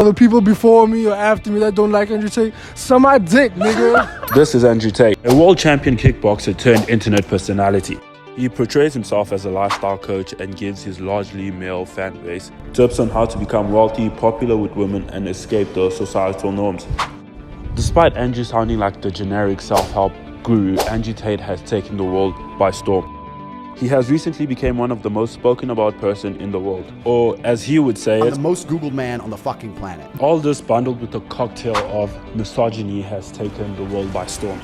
The people before me or after me that don't like Andrew Tate, suck my dick, nigga. This is Andrew Tate, a world champion kickboxer turned internet personality. He portrays himself as a lifestyle coach and gives his largely male fan base tips on how to become wealthy, popular with women, and escape those societal norms. Despite Andrew sounding like the generic self-help guru, Andrew Tate has taken the world by storm. He has recently become one of the most spoken about person in the world, or as he would say it, the most Googled man on the fucking planet. All this bundled with a cocktail of misogyny has taken the world by storm.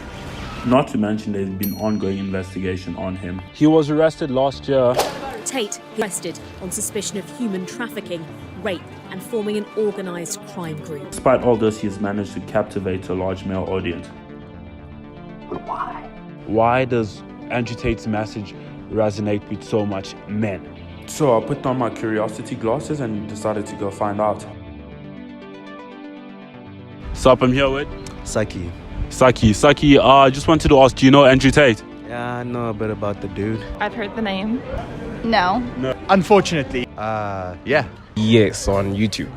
Not to mention there's been ongoing investigation on him. He was arrested last year. Tate arrested on suspicion of human trafficking, rape, and forming an organized crime group. Despite all this, he has managed to captivate a large male audience. But why? Why does Andrew Tate's message resonate with so much men? So I put on my curiosity glasses and decided to go find out. Sup, I'm here with Saki. Saki, I just wanted to ask, do you know Andrew Tate? Yeah, I know a bit about the dude. I've heard the name. No. Unfortunately. Yeah. Yes, on YouTube.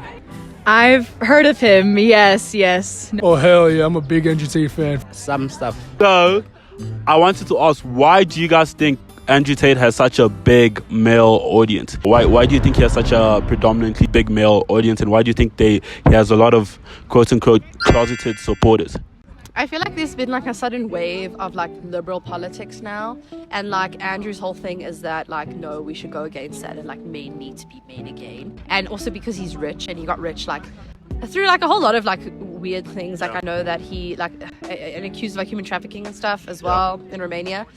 I've heard of him, yes. Oh, hell yeah, I'm a big Andrew Tate fan. Some stuff. So, I wanted to ask, why do you guys think Andrew Tate has such a big male audience? Why do you think he has such a predominantly big male audience, and why do you think he has a lot of quote-unquote closeted supporters? I feel like there's been like a sudden wave of like liberal politics now, and like Andrew's whole thing is that like, no, we should go against that, and like men need to be men again. And also because he's rich, and he got rich like through like a whole lot of like weird things. Like I know that he like and accused of like human trafficking and stuff as well in Romania.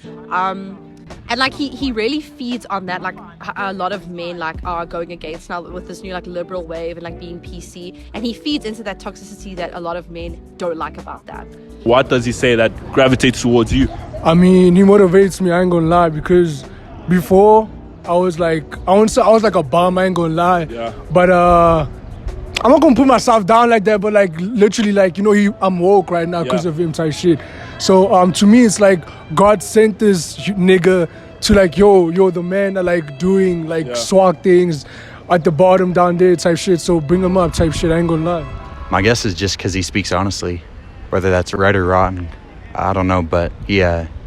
And like he really feeds on that. Like a lot of men like are going against now with this new like liberal wave and like being PC, and he feeds into that toxicity that a lot of men don't like about that. What does he say that gravitates towards you? I mean, he motivates me, I ain't gonna lie, because before I was like, I was like a bum, I ain't gonna lie. Yeah. But I'm not gonna put myself down like that, but like literally like, you know, I'm woke right now because of him type shit. So to me it's like God sent this nigga to like, yo, the man that like doing like swag things at the bottom down there type shit. So bring him up type shit, I ain't gonna lie. My guess is just because he speaks honestly. Whether that's right or wrong, I don't know, but he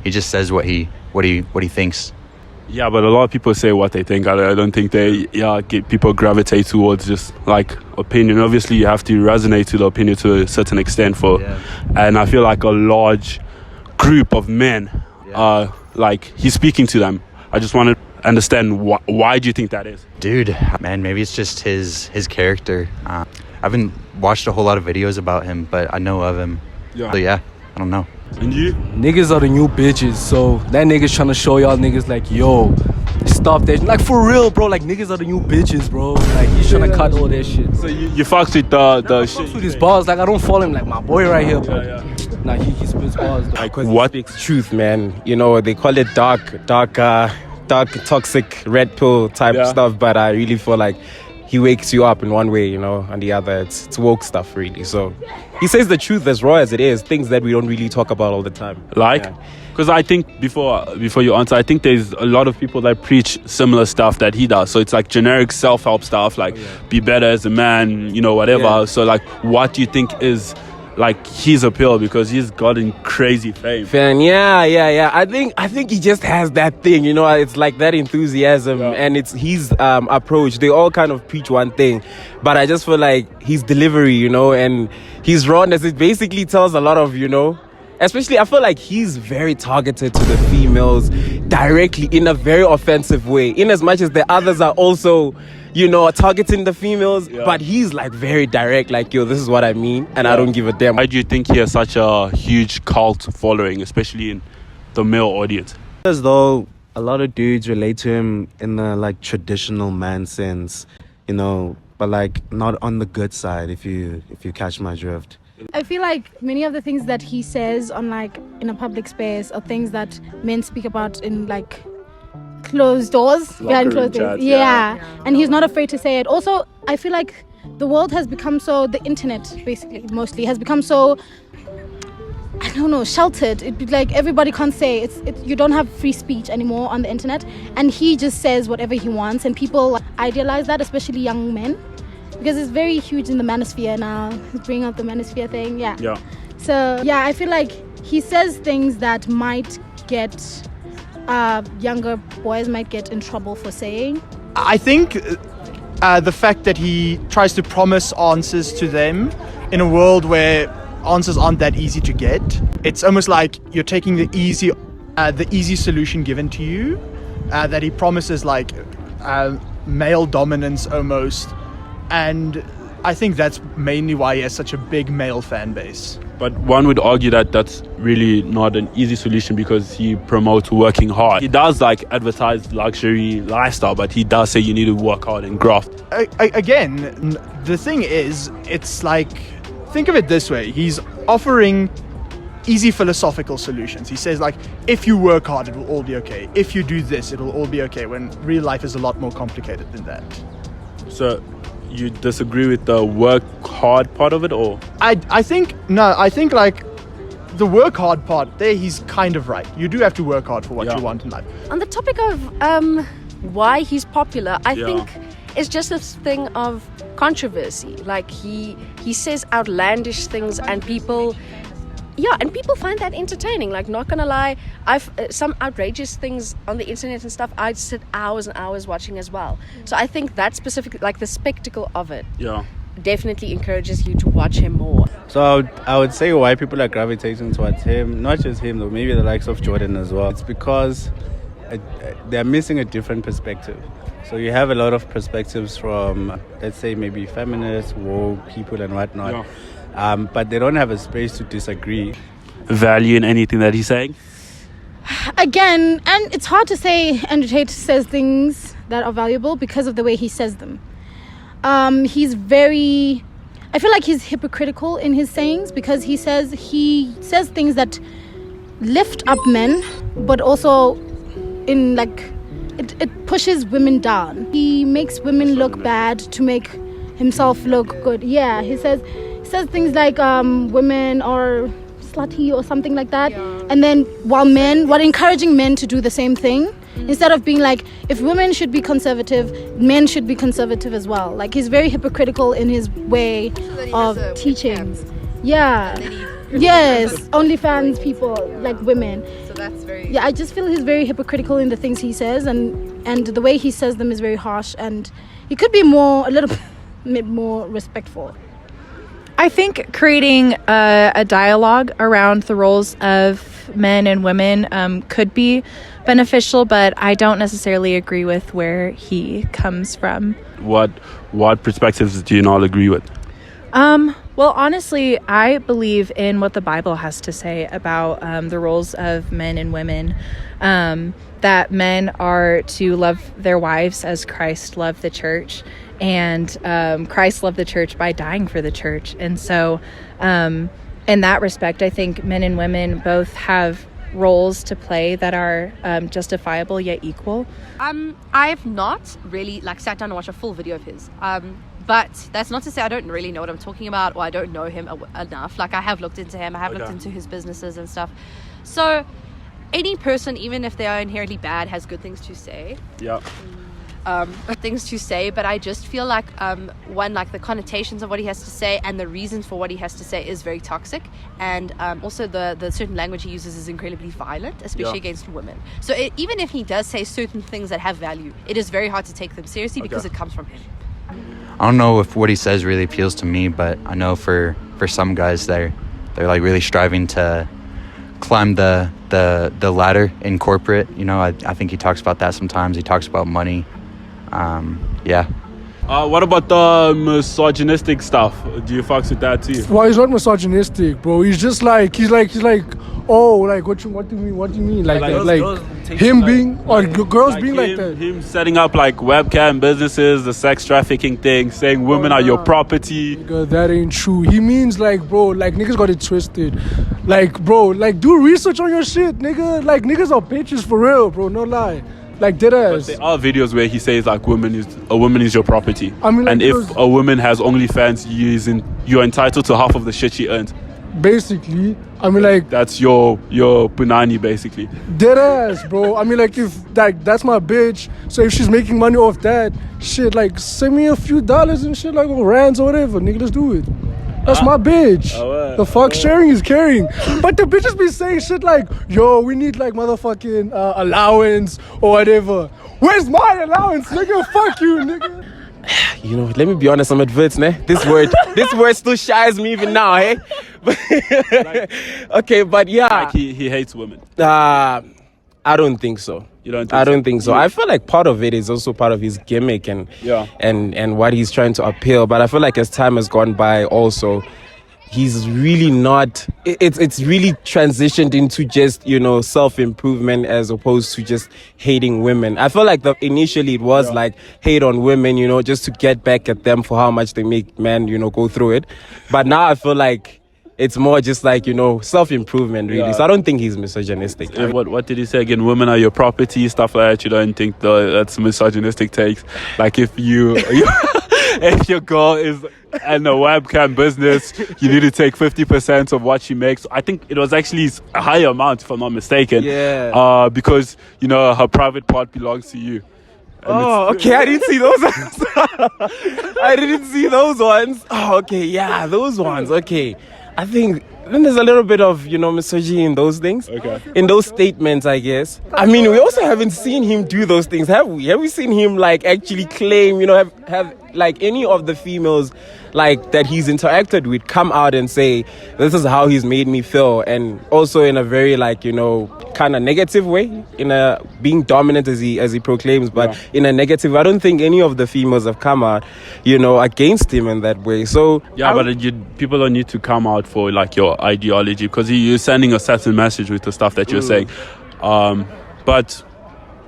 just says what he thinks. Yeah, but a lot of people say what they think. I don't think people gravitate towards just like opinion. Obviously, you have to resonate to the opinion to a certain extent and I feel like a large group of men like he's speaking to them. I just want to understand why do you think that is? Dude, man, maybe it's just his character. I haven't watched a whole lot of videos about him, but I know of him. So yeah, I don't know. And you? Niggas are the new bitches, so that nigga's trying to show y'all niggas like, yo, stop that. Like for real, bro, like niggas are the new bitches, bro. Like he's trying to cut all that shit. So you fucks with the shit? With his bars, like I don't follow him like my boy right here, but nah, he spits bars. Like what? He speaks truth, man. You know, they call it dark, toxic red pill type stuff, but I really feel like he wakes you up in one way, you know, and the other it's woke stuff really. So he says the truth as raw as it is, things that we don't really talk about all the time. Like, because I think before you answer, I think there's a lot of people that preach similar stuff that he does. So it's like generic self-help stuff, like be better as a man, you know, whatever. So like, what do you think is like his appeal, because he's gotten crazy fame? Yeah. I think he just has that thing, you know. It's like that enthusiasm, and it's his approach. They all kind of preach one thing, but I just feel like his delivery, you know, and his rawness, it basically tells a lot of, you know. Especially, I feel like he's very targeted to the females directly in a very offensive way. In as much as the others are also, you know, targeting the females, but he's like very direct, like, yo, this is what I mean, and I don't give a damn. Why do you think he has such a huge cult following, especially in the male audience? As though a lot of dudes relate to him in the like traditional man sense, you know, but like not on the good side, if you catch my drift. I feel like many of the things that he says on like in a public space are things that men speak about in like closed doors, behind closed doors. And he's not afraid to say it. Also, I feel like the world has become so, the internet basically mostly has become so, I don't know, sheltered. It like everybody can't say you don't have free speech anymore on the internet, and he just says whatever he wants, and people idealize that, especially young men. because it's very huge in the manosphere now. He's bringing up the manosphere thing, yeah. Yeah. So yeah, I feel like he says things that might get younger boys might get in trouble for saying. I think the fact that he tries to promise answers to them in a world where answers aren't that easy to get, it's almost like you're taking the easy solution given to you, that he promises, like male dominance almost, and I think that's mainly why he has such a big male fan base. But one would argue that that's really not an easy solution because he promotes working hard. He does like advertise luxury lifestyle, but he does say you need to work hard and graft. Again, the thing is, it's like, think of it this way. He's offering easy philosophical solutions. He says, like, if you work hard, it will all be okay. If you do this, it will all be okay, when real life is a lot more complicated than that. So you disagree with the work hard part of it, or? I think like the work hard part there, he's kind of right. You do have to work hard for what you want in life. On the topic of why he's popular, I think it's just this thing of controversy. Like he says outlandish things and people find that entertaining. Like, not gonna lie, I've some outrageous things on the internet and stuff, I'd sit hours and hours watching as well. So I think that specifically, like the spectacle of it, definitely encourages you to watch him more. So I would say why people are gravitating towards him, not just him though, maybe the likes of Jordan as well. It's because they're missing a different perspective. So you have a lot of perspectives from, let's say, maybe feminists, woke people and whatnot. But they don't have a space to disagree. Value in anything that he's saying? Again, and it's hard to say Andrew Tate says things that are valuable because of the way he says them. I feel like he's hypocritical in his sayings, because he says things that lift up men, but also in like, it pushes women down. He makes women look bad to make himself look good. Yeah, he says things like women are slutty or something like that, and then while encouraging men to do the same thing, instead of being like, if women should be conservative, men should be conservative as well. Like, he's very hypocritical in his way of teaching. Yes, OnlyFans people, like women. So that's very... I just feel he's very hypocritical in the things he says, and the way he says them is very harsh, and he could be a little bit more respectful. I think creating a dialogue around the roles of men and women could be beneficial, but I don't necessarily agree with where he comes from. What perspectives do you not agree with? Well, honestly, I believe in what the Bible has to say about the roles of men and women. That men are to love their wives as Christ loved the church. And Christ loved the church by dying for the church. And so in that respect, I think men and women both have roles to play that are justifiable yet equal. I've not really sat down and watched a full video of his. But that's not to say I don't really know what I'm talking about, or I don't know him enough. I have looked into him, I have looked into his businesses and stuff. So any person, even if they are inherently bad, has good things to say. Things to say, but I just feel like the connotations of what he has to say and the reasons for what he has to say is very toxic, and also the certain language he uses is incredibly violent, especially against women. So even if he does say certain things that have value, it is very hard to take them seriously because it comes from him. I don't know if what he says really appeals to me, but I know for some guys they're like really striving to climb the ladder in corporate. I think he talks about that sometimes. He talks about money. What about the misogynistic stuff? Do you fucks with that too? Well, he's not misogynistic, bro. He's just like, he's like, oh, like what do you mean? What do you mean? Like him being, or girls being like that. Him setting up like webcam businesses, the sex trafficking thing, saying women are your property. Nigga, that ain't true. He means like, bro, like niggas got it twisted. Like, bro, like do research on your shit, nigga. Like niggas are bitches for real, bro. No lie. Like deadass. But there are videos where he says like a woman is your property. I mean, like, and if a woman has OnlyFans, you're entitled to half of the shit she earns. basically. I mean, like, that's your punani, basically. dead ass, bro. I mean, like, if that's my bitch, so if she's making money off that shit, like, send me a few dollars and shit, like, or rands or whatever, nigga, let's do it. That's my bitch. The fuck, sharing is caring. But the bitches be saying shit like, yo, we need like motherfucking allowance or whatever. Where's my allowance, nigga? Fuck you, nigga. You know, let me be honest, I'm at Wits, ne? This word still shies me even now, hey? Okay, but yeah. Like he hates women. I don't think so. You don't think I don't think so. I feel like part of it is also part of his gimmick and what he's trying to appeal. But I feel like as time has gone by also, he's really not, it's really transitioned into just, you know, self-improvement as opposed to just hating women. I feel like initially it was like hate on women, you know, just to get back at them for how much they make men, you know, go through it. But now I feel like it's more just like, you know, self-improvement, really. So I don't think he's misogynistic. What did he say again? Women are your property, stuff like that. You don't think that's misogynistic takes? Like if if your girl is in a webcam business, you need to take 50% of what she makes. I think it was actually a higher amount, if I'm not mistaken. Yeah. Because, you know, her private part belongs to you. Oh, okay. I didn't see those ones. I didn't see those ones. Oh, okay. Yeah, those ones. Okay. I think then there's a little bit of, you know, misogyny in those things. Okay. In those statements, I guess. I mean, we also haven't seen him do those things, have we? Have we seen him, like, actually claim, you know, have like, any of the females, like, that he's interacted with come out and say, this is how he's made me feel? And also in a very, like, you know, kind of negative way, in a being dominant as he proclaims, but in a negative. I don't think any of the females have come out, you know, against him in that way. So people don't need to come out for like your ideology, because you're sending a certain message with the stuff that you're saying. But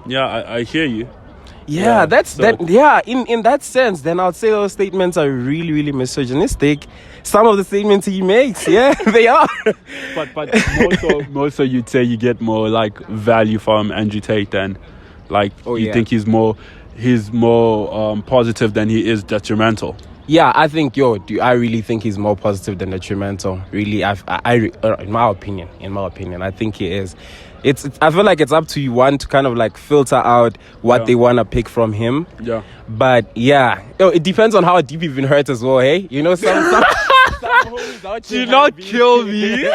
yeah, I hear you. Yeah, in that sense, then I'd say those statements are really, really misogynistic. Some of the statements he makes, yeah, they are. But more so you'd say you get more like value from Andrew Tate than like you think he's more positive than he is detrimental. Yeah, I think, I really think he's more positive than detrimental. Really, in my opinion, I think he is. I feel like it's up to you, one, to kind of like filter out what they want to pick from him. Yeah. But yeah, it depends on how deep you've been hurt as well, hey? You know, some homies out here. Do not kill me.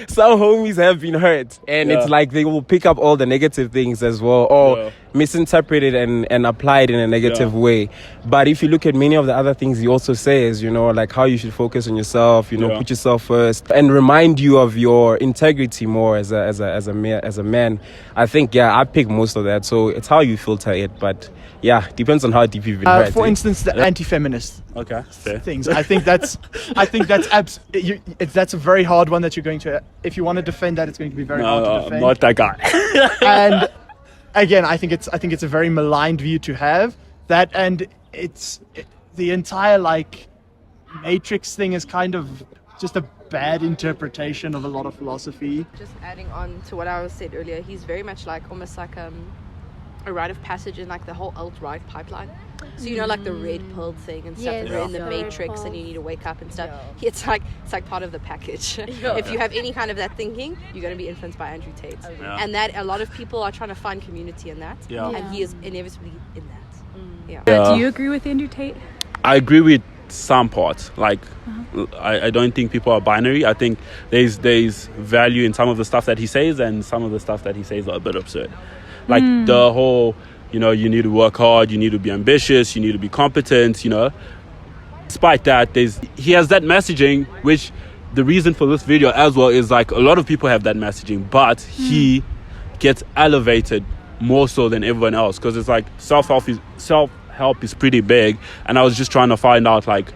Some homies have been hurt, and it's like they will pick up all the negative things as well, or misinterpret it and apply it in a negative way. But if you look at many of the other things he also says, you know, like how you should focus on yourself, you know, put yourself first, and remind you of your integrity more as a man. I think, I pick most of that. So it's how you filter it, but depends on how deep you've been hurt. For instance, the anti-feminist things. I think that's a very hard one that you're going to. If you want to defend that, it's going to be very hard to defend. I'm not that guy. And again, I think it's a very maligned view to have that, and the entire like matrix thing is kind of just a bad interpretation of a lot of philosophy. Just adding on to what I said earlier, he's very much like almost like a rite of passage in like the whole alt-right pipeline. So you know, like the red pill thing and stuff, and we're in the matrix and you need to wake up and stuff. It's like part of the package. If you have any kind of that thinking, you're going to be influenced by Andrew Tate, and that a lot of people are trying to find community in that, and he is inevitably in that. Do you agree with Andrew Tate? I agree with some parts. Like I don't think people are binary. I think there's value in some of the stuff that he says, and some of the stuff that he says are a bit absurd. Like the whole, you know, you need to work hard, you need to be ambitious, you need to be competent, you know. Despite that, he has that messaging, which the reason for this video as well is like a lot of people have that messaging, but he gets elevated more so than everyone else, because it's like self-help is pretty big, and I was just trying to find out like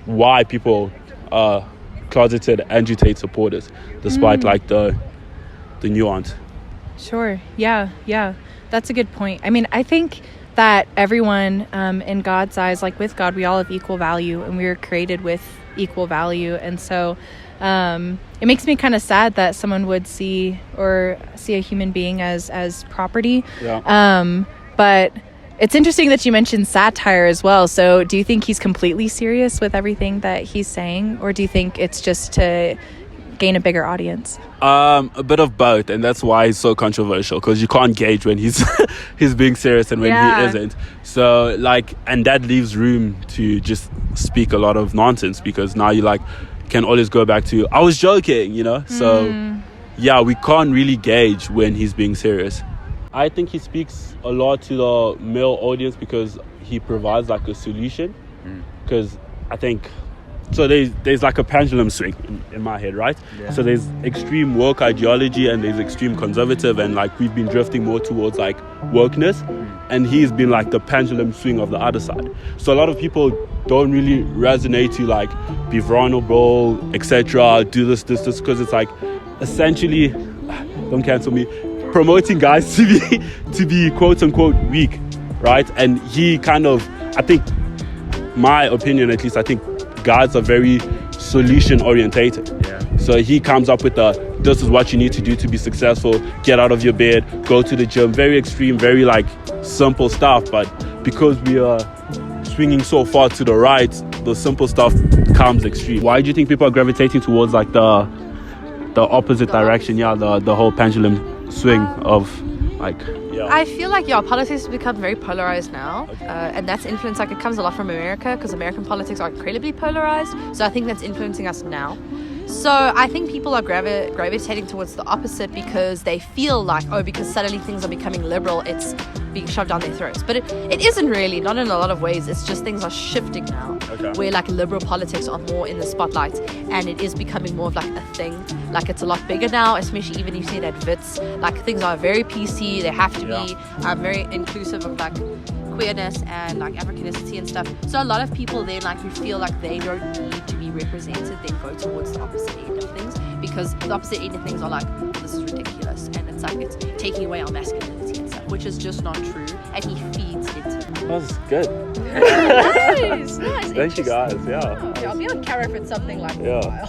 why people are closeted Andrew Tate supporters, despite like the nuance. Sure. Yeah. That's a good point. I mean, I think that everyone in God's eyes, like with God, we all have equal value, and we were created with equal value. And so it makes me kind of sad that someone would see a human being as property. But it's interesting that you mentioned satire as well. So do you think he's completely serious with everything that he's saying, or do you think it's just to gain a bigger audience? A bit of both, and that's why he's so controversial, because you can't gauge when he's he's being serious and when he isn't. So like, and that leaves room to just speak a lot of nonsense, because now you like can always go back to I was joking, you know. So yeah, we can't really gauge when he's being serious. I think he speaks a lot to the male audience because he provides like a solution. Because I think so there's like a pendulum swing in my head, right? So there's extreme woke ideology and there's extreme conservative, and like we've been drifting more towards like wokeness, and he's been like the pendulum swing of the other side. So a lot of people don't really resonate to like be vulnerable, etc., do this because it's like essentially, don't cancel me, promoting guys to be quote unquote weak, right? And he kind of, I think, my opinion at least, I think guys are very solution orientated. So he comes up with this is what you need to do to be successful, get out of your bed, go to the gym, very extreme, very like simple stuff. But because we are swinging so far to the right, the simple stuff becomes extreme. Why do you think people are gravitating towards like the opposite direction? The whole pendulum swing of like, I feel like politics has become very polarized now, and that's influenced, like it comes a lot from America, because American politics are incredibly polarized, so I think that's influencing us now. So I think people are gravitating towards the opposite because they feel like, because suddenly things are becoming liberal, it's being shoved down their throats. But it isn't really, not in a lot of ways. It's just things are shifting now, where like liberal politics are more in the spotlight, and it is becoming more of like a thing. Like it's a lot bigger now, especially even you see it at Wits. Like things are very PC. They have to be very inclusive of like queerness and like Africanicity and stuff. So a lot of people then like who feel like they don't need to be represented then go towards the opposite end of things, because the opposite end of things are like, this is ridiculous, and it's like it's taking away our masculinity and stuff, which is just not true, and he feeds into it. That was good. Nice. Thank you guys. I'll be on camera for something like yeah.